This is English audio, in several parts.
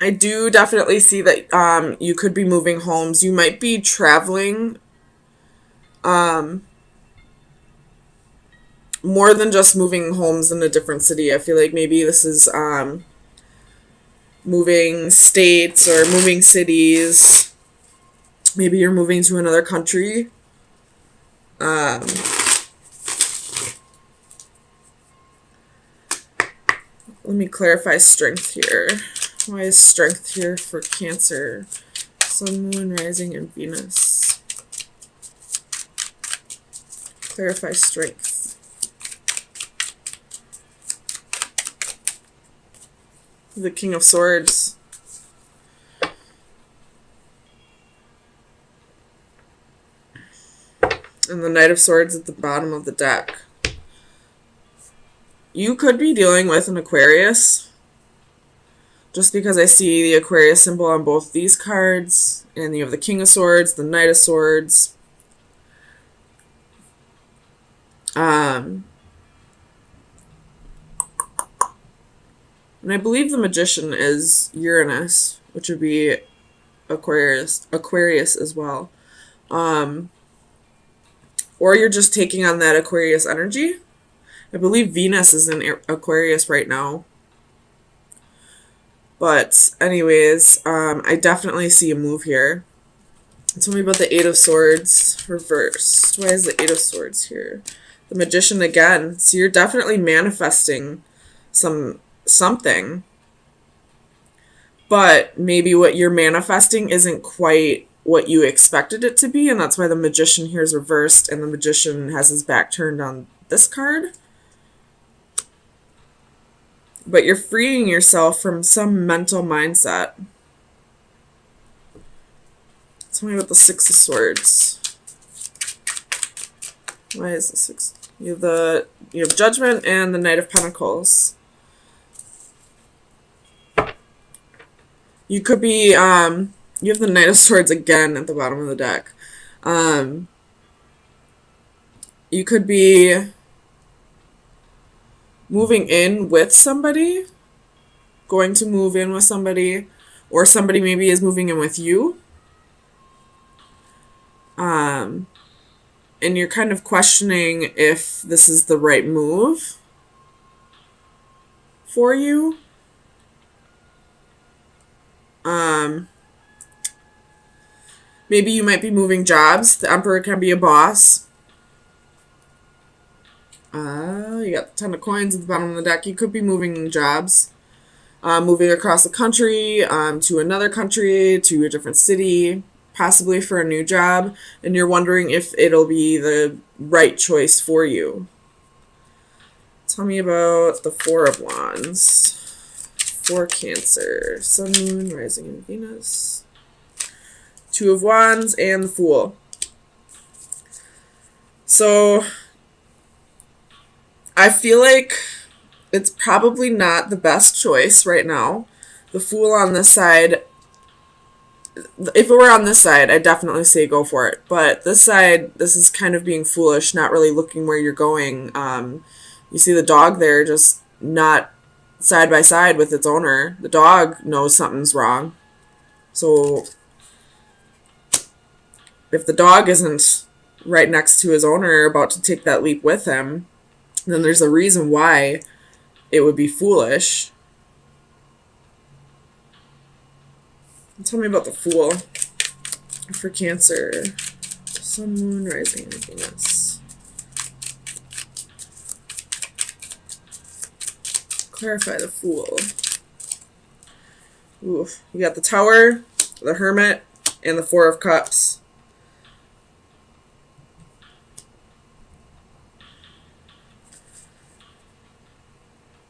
I do definitely see that you could be moving homes. You might be traveling more than just moving homes in a different city. I feel like maybe this is moving states or moving cities. Maybe you're moving to another country. Um, Let me clarify strength here. Why is strength here for Cancer? Sun, Moon, Rising, and Venus. Clarify strength. The King of Swords. And the Knight of Swords at the bottom of the deck. You could be dealing with an Aquarius. Just because I see the Aquarius symbol on both these cards. And you have the King of Swords, the Knight of Swords. And I believe the Magician is Uranus, which would be Aquarius as well. Or you're just taking on that Aquarius energy. I believe Venus is in Aquarius right now. But anyways, I definitely see a move here. Tell me about the Eight of Swords reversed. Why is the Eight of Swords here? The Magician again. So you're definitely manifesting something. But maybe what you're manifesting isn't quite what you expected it to be, and that's why the Magician here is reversed and the Magician has his back turned on this card. But you're freeing yourself from some mental mindset. Tell me about the Six of Swords. Why is the Six? You have Judgment and the Knight of Pentacles. You could be you have the Knight of Swords again at the bottom of the deck. You could be moving in with somebody, going to move in with somebody, or somebody maybe is moving in with you. And you're kind of questioning if this is the right move for you. Maybe you might be moving jobs. The Emperor can be a boss. You got the Ten of Coins at the bottom of the deck. You could be moving jobs. Moving across the country, to another country, to a different city, possibly for a new job, and you're wondering if it'll be the right choice for you. Tell me about the Four of Wands for Cancer. Sun, Moon, Rising, and Venus. Two of Wands and the Fool. So I feel like it's probably not the best choice right now. The Fool on this side, if it were on this side, I'd definitely say go for it. But this side, this is kind of being foolish, not really looking where you're going. You see the dog there just not side by side with its owner. The dog knows something's wrong. So if the dog isn't right next to his owner about to take that leap with him, then there's a reason why it would be foolish. Tell me about the Fool for Cancer. Sun, Moon, Rising, and Venus. Clarify the Fool. Ooh, you got the Tower, the Hermit, and the Four of Cups.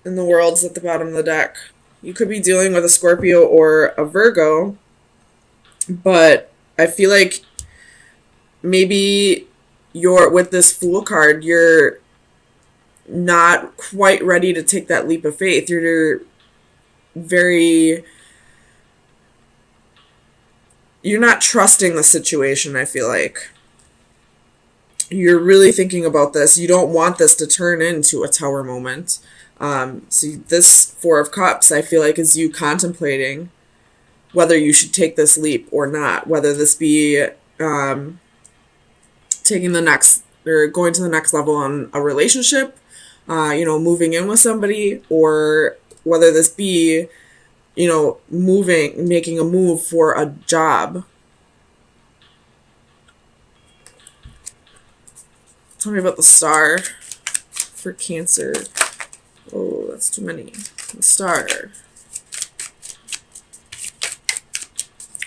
And the World's at the bottom of the deck. You could be dealing with a Scorpio or a Virgo, but I feel like maybe with this Fool card, you're not quite ready to take that leap of faith. You're not trusting the situation, I feel like. You're really thinking about this. You don't want this to turn into a Tower moment. So this Four of Cups, I feel like, is you contemplating whether you should take this leap or not, whether this be taking the next or going to the next level on a relationship, moving in with somebody, or whether this be, making a move for a job. Tell me about the Star for Cancer. Oh, that's too many. The Star.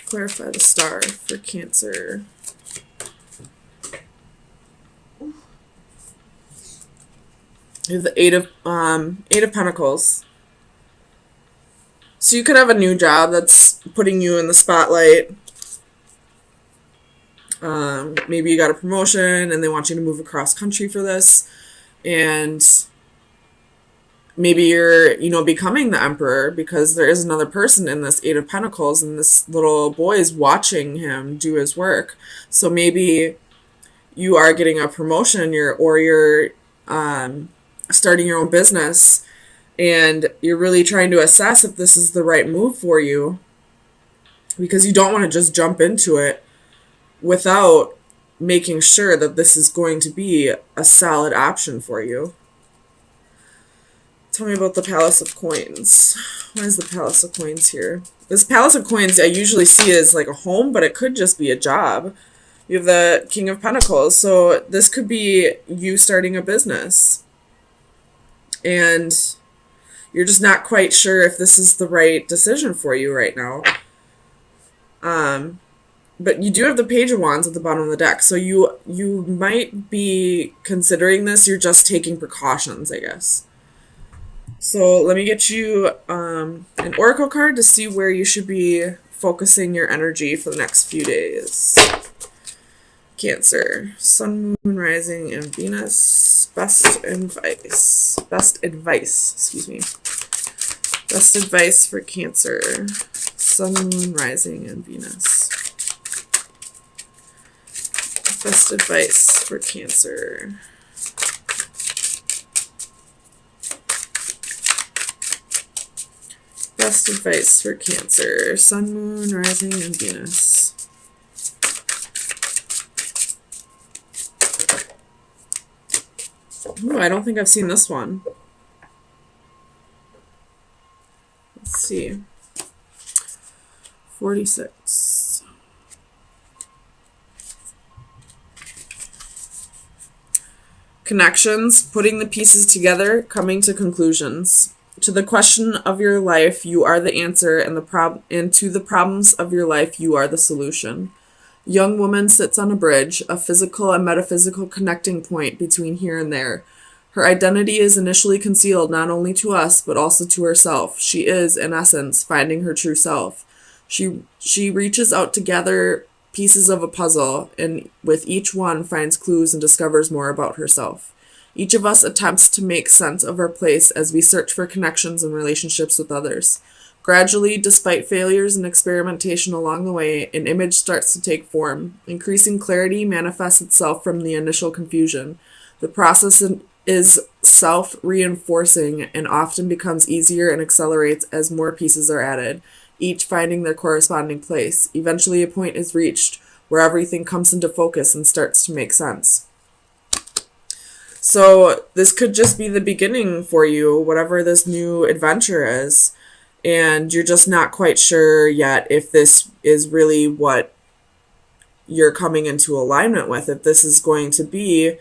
Clarify the Star for Cancer. You have the Eight of Pentacles. So you could have a new job that's putting you in the spotlight. Maybe you got a promotion and they want you to move across country for this, and maybe you're, becoming the emperor because there is another person in this Eight of Pentacles, and this little boy is watching him do his work. So maybe you are getting a promotion, you're starting your own business, and you're really trying to assess if this is the right move for you, because you don't want to just jump into it without making sure that this is going to be a solid option for you. Tell me about the Palace of Coins. Why is the Palace of Coins here? This Palace of Coins I usually see as like a home, but it could just be a job. You have the King of Pentacles, so this could be you starting a business, and you're just not quite sure if this is the right decision for you right now. But you do have the Page of Wands at the bottom of the deck, so you might be considering this. You're just taking precautions, I guess. So let me get you an Oracle card to see where you should be focusing your energy for the next few days. Cancer, Sun, Moon, Rising, and Venus. Best advice, excuse me. Best advice for Cancer, Sun, Moon, Rising, and Venus. Best advice for Cancer. Best advice for Cancer, Sun, Moon, Rising, and Venus. Ooh, I don't think I've seen this one. Let's see. 46. Connections, putting the pieces together, coming to conclusions. To the question of your life, you are the answer, and to the problems of your life, you are the solution. Young woman sits on a bridge, a physical and metaphysical connecting point between here and there. Her identity is initially concealed not only to us, but also to herself. She is, in essence, finding her true self. She reaches out to gather pieces of a puzzle, and with each one finds clues and discovers more about herself. Each of us attempts to make sense of our place as we search for connections and relationships with others. Gradually, despite failures and experimentation along the way, an image starts to take form. Increasing clarity manifests itself from the initial confusion. The process is self-reinforcing and often becomes easier and accelerates as more pieces are added, each finding their corresponding place. Eventually, a point is reached where everything comes into focus and starts to make sense. So this could just be the beginning for you, whatever this new adventure is, and you're just not quite sure yet if this is really what you're coming into alignment with, if this is going to be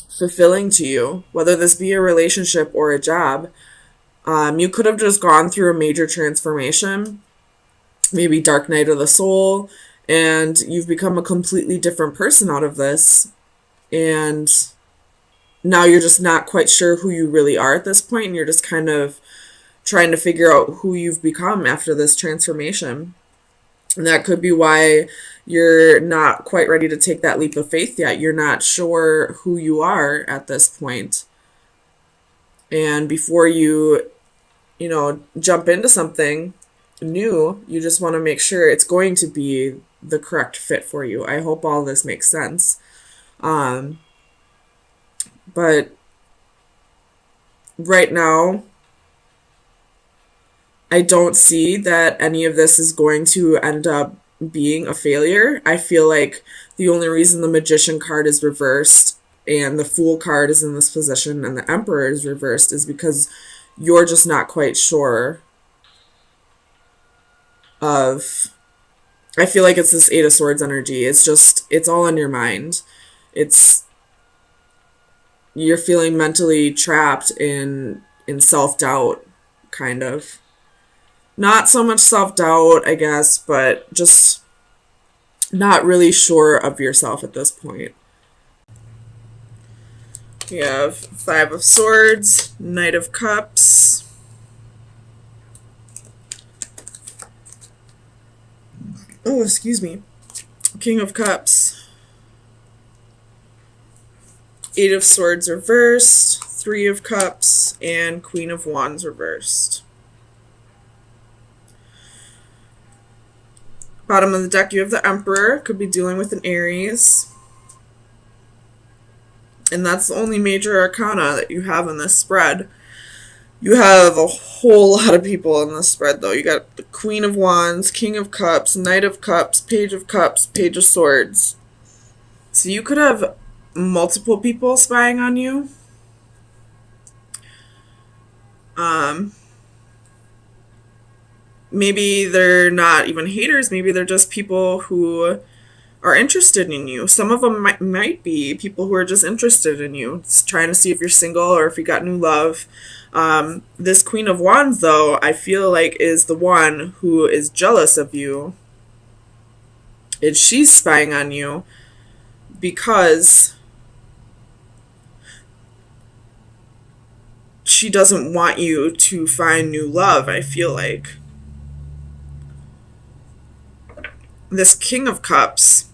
fulfilling to you, whether this be a relationship or a job. You could have just gone through a major transformation, maybe dark night of the soul, and you've become a completely different person out of this. And now you're just not quite sure who you really are at this point, and you're just kind of trying to figure out who you've become after this transformation. And that could be why you're not quite ready to take that leap of faith yet. You're not sure who you are at this point. And before you jump into something new, you just want to make sure it's going to be the correct fit for you. I hope all this makes sense. But right now, I don't see that any of this is going to end up being a failure. I feel like the only reason the Magician card is reversed and the Fool card is in this position and the Emperor is reversed is because you're just not quite sure of. I feel like it's this Eight of Swords energy. It's all in your mind. It's, you're feeling mentally trapped in self-doubt, kind of. Not so much self-doubt, I guess, but just not really sure of yourself at this point. We have Five of Swords, Knight of Cups, oh, excuse me, King of Cups, Eight of Swords reversed, Three of Cups, and Queen of Wands reversed. Bottom of the deck, you have the Emperor. Could be dealing with an Aries. And that's the only major arcana that you have in this spread. You have a whole lot of people in this spread, though. You got the Queen of Wands, King of Cups, Knight of Cups, Page of Cups, Page of Swords. So you could have multiple people spying on you. Maybe they're not even haters. Maybe they're just people who are interested in you. Some of them might be people who are just interested in you. It's trying to see if you're single or if you got new love. This Queen of Wands, though, I feel like is the one who is jealous of you. And she's spying on you because she doesn't want you to find new love, I feel like. This King of Cups,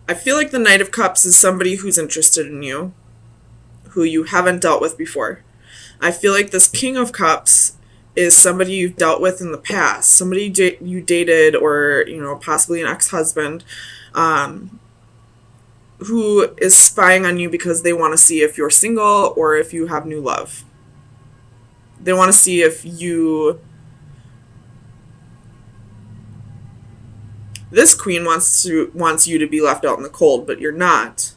I feel like the Knight of Cups is somebody who's interested in you, who you haven't dealt with before. I feel like this King of Cups is somebody you've dealt with in the past, somebody you dated, or, you know, possibly an ex-husband, who is spying on you because they want to see if you're single or if you have new love. They want to see if you... This queen wants you to be left out in the cold, but you're not.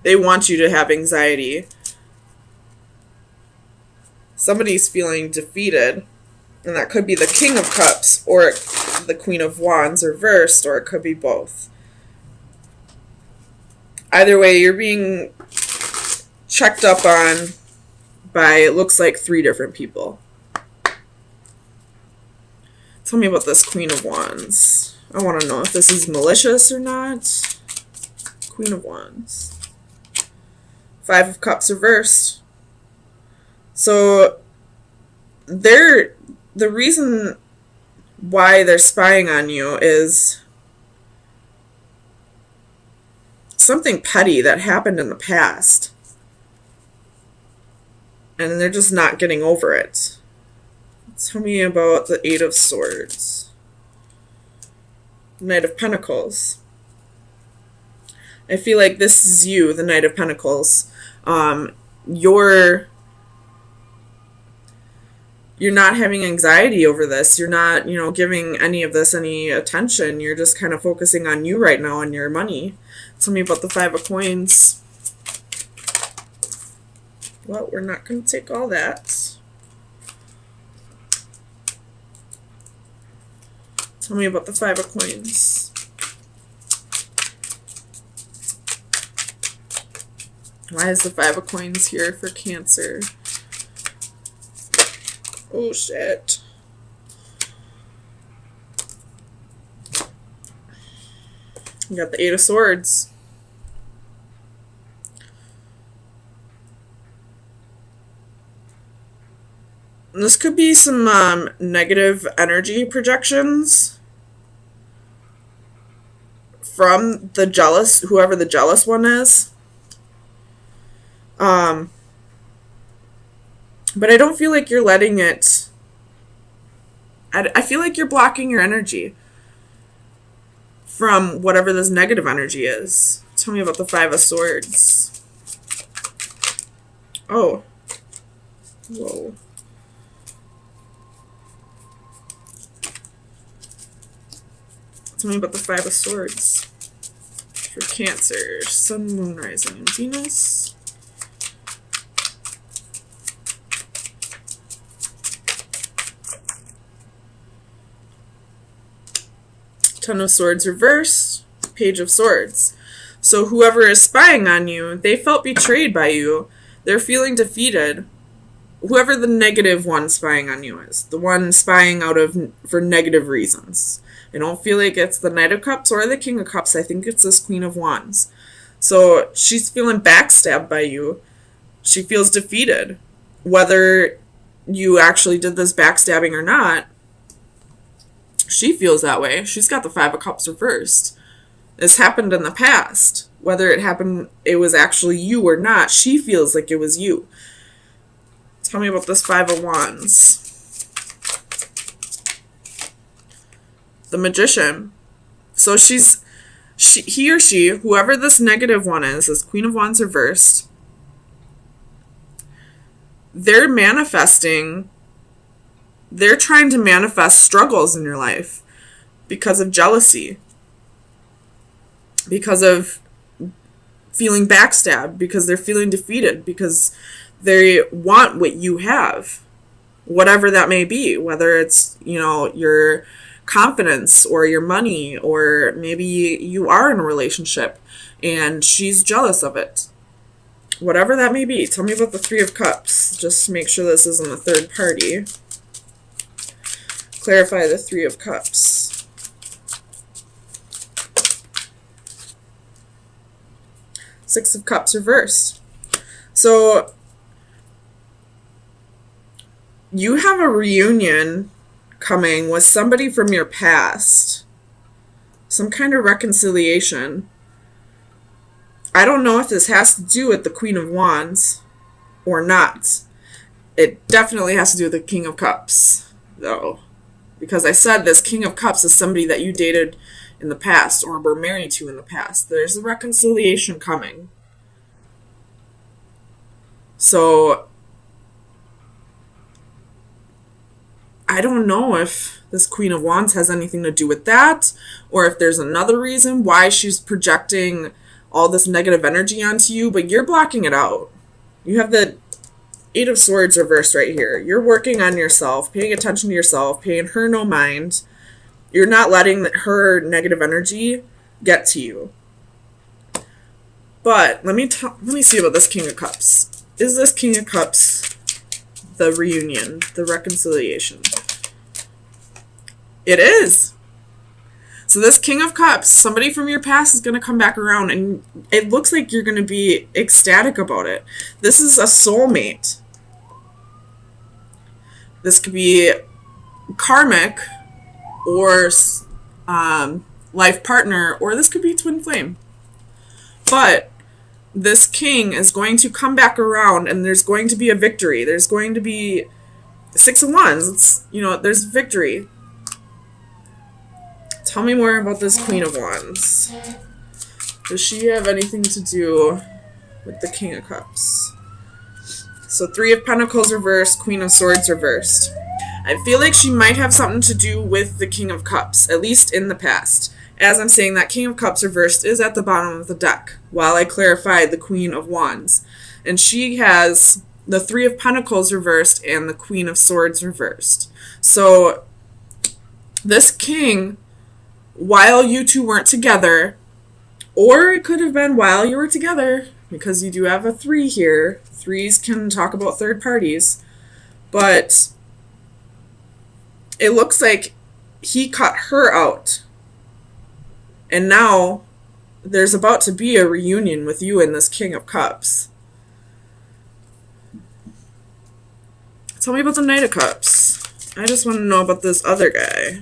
They want you to have anxiety. Somebody's feeling defeated, and that could be the King of Cups or the Queen of Wands reversed, or it could be both. Either way, you're being checked up on by, it looks like, 3 different people. Tell me about this Queen of Wands. I want to know if this is malicious or not. Queen of Wands. Five of Cups reversed. So the reason why they're spying on you is something petty that happened in the past. And they're just not getting over it. Tell me about the Eight of Swords. Knight of Pentacles. I feel like this is you, the Knight of Pentacles. You're not having anxiety over this. You're not, giving any of this any attention. You're just kind of focusing on you right now and your money. Tell me about the Five of Coins. Well, we're not going to take all that. Tell me about the Five of Coins. Why is the Five of Coins here for Cancer? Oh, shit. You got the Eight of Swords. And this could be some negative energy projections from the jealous, whoever the jealous one is. But I don't feel like you're letting it... I feel like you're blocking your energy from whatever this negative energy is. Tell me about the Five of Swords. Oh. Whoa. Tell me about the Five of Swords for Cancer. Sun, Moon, Rising, and Venus. Ten of Swords reversed. Page of Swords. So whoever is spying on you, they felt betrayed by you. They're feeling defeated. Whoever the negative one spying on you is. The one spying for negative reasons. I don't feel like it's the Knight of Cups or the King of Cups. I think it's this Queen of Wands. So she's feeling backstabbed by you. She feels defeated. Whether you actually did this backstabbing or not, she feels that way. She's got the Five of Cups reversed. This happened in the past. Whether it was actually you or not, she feels like it was you. Tell me about this Five of Wands. The Magician. So he or she, whoever this negative one is, this Queen of Wands reversed, they're trying to manifest struggles in your life because of jealousy, because of feeling backstabbed, because they're feeling defeated, because they want what you have, whatever that may be, whether it's, your confidence or your money, or maybe you are in a relationship and she's jealous of it. Whatever that may be. Tell me about the Three of Cups. Just to make sure this isn't a third party. Clarify the Three of Cups. Six of Cups reversed. So you have a reunion coming with somebody from your past. Some kind of reconciliation. I don't know if this has to do with the Queen of Wands or not. It definitely has to do with the King of Cups, though. Because I said this King of Cups is somebody that you dated in the past or were married to in the past. There's a reconciliation coming. So I don't know if this Queen of Wands has anything to do with that, or if there's another reason why she's projecting all this negative energy onto you, but you're blocking it out. You have the Eight of Swords reversed right here. You're working on yourself, paying attention to yourself, paying her no mind. You're not letting her negative energy get to you. But let me see about this King of Cups. Is this King of Cups the reunion, the reconciliation? It is. So this King of Cups, somebody from your past is going to come back around, and it looks like you're going to be ecstatic about it. This is a soulmate. This could be karmic or life partner, or this could be twin flame. But this king is going to come back around, and there's going to be a victory. There's going to be Six of Wands. There's victory. Tell me more about this Queen of Wands. Does she have anything to do with the King of Cups? So Three of Pentacles reversed, Queen of Swords reversed. I feel like she might have something to do with the King of Cups, at least in the past. As I'm saying, that King of Cups reversed is at the bottom of the deck, while I clarified the Queen of Wands. And she has the Three of Pentacles reversed and the Queen of Swords reversed. So this king, while you two weren't together, or it could have been while you were together, because you do have a 3 here. 3s can talk about third parties. But it looks like he cut her out. And now there's about to be a reunion with you and this King of Cups. Tell me about the Knight of Cups. I just want to know about this other guy.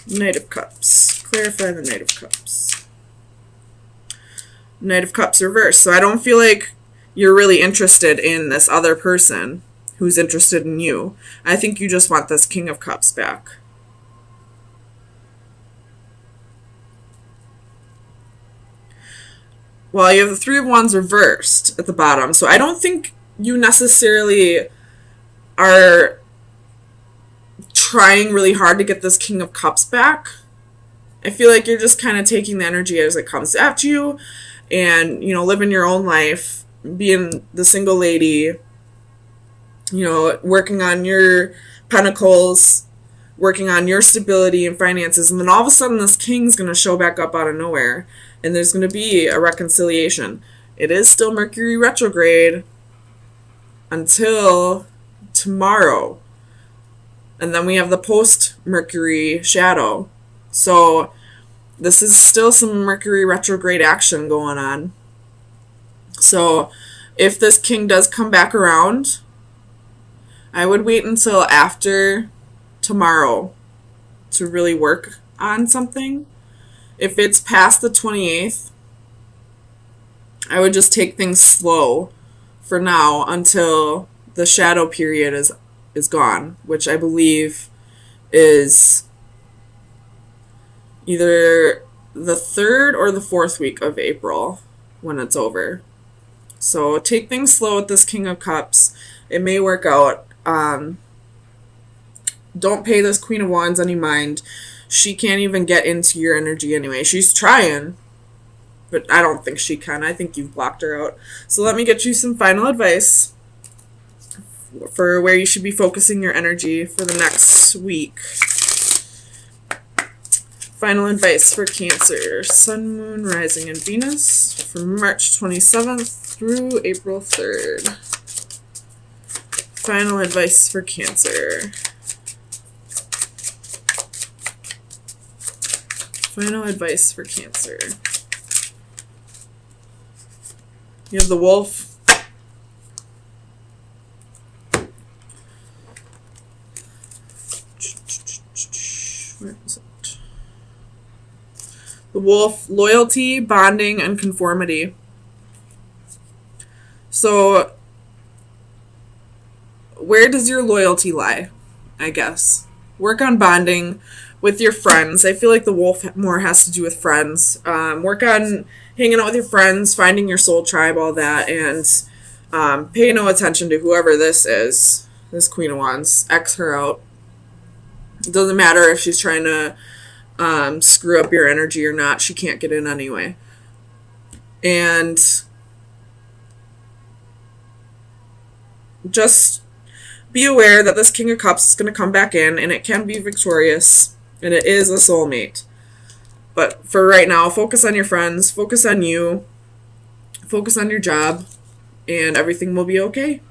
Knight of Cups. Clarify the Knight of Cups. Knight of Cups reversed. So I don't feel like you're really interested in this other person who's interested in you. I think you just want this King of Cups back. well, you have the Three of Wands reversed at the bottom. So I don't think you necessarily are trying really hard to get this King of Cups back. I feel like you're just kind of taking the energy as it comes at you and, living your own life, being the single lady, working on your pentacles, working on your stability and finances. And then all of a sudden this king's going to show back up out of nowhere and there's going to be a reconciliation. It is still Mercury retrograde until tomorrow. And then we have the post-Mercury shadow. So this is still some Mercury retrograde action going on. So if this king does come back around, I would wait until after tomorrow to really work on something. If it's past the 28th, I would just take things slow for now until the shadow period is gone, which I believe is either the 3rd or the 4th week of April when it's over. So take things slow with this King of Cups. It may work out. Don't pay this Queen of Wands any mind. She can't even get into your energy anyway. She's trying, but I don't think she can. I think you've blocked her out. So let me get you some final advice for where you should be focusing your energy for the next week. Final advice for Cancer, Sun, Moon, Rising, and Venus from March 27th through April 3rd. Final advice for Cancer. Final advice for Cancer. You have the Wolf. Where is it? The Wolf, loyalty, bonding, and conformity. So, where does your loyalty lie? I guess. Work on bonding with your friends. I feel like the Wolf more has to do with friends. Work on hanging out with your friends, finding your soul tribe, all that, and pay no attention to whoever this is, this Queen of Wands. X her out. It doesn't matter if she's trying to screw up your energy or not. She can't get in anyway. And just be aware that this King of Cups is going to come back in, and it can be victorious, and it is a soulmate. But for right now, focus on your friends, focus on you, focus on your job, and everything will be okay.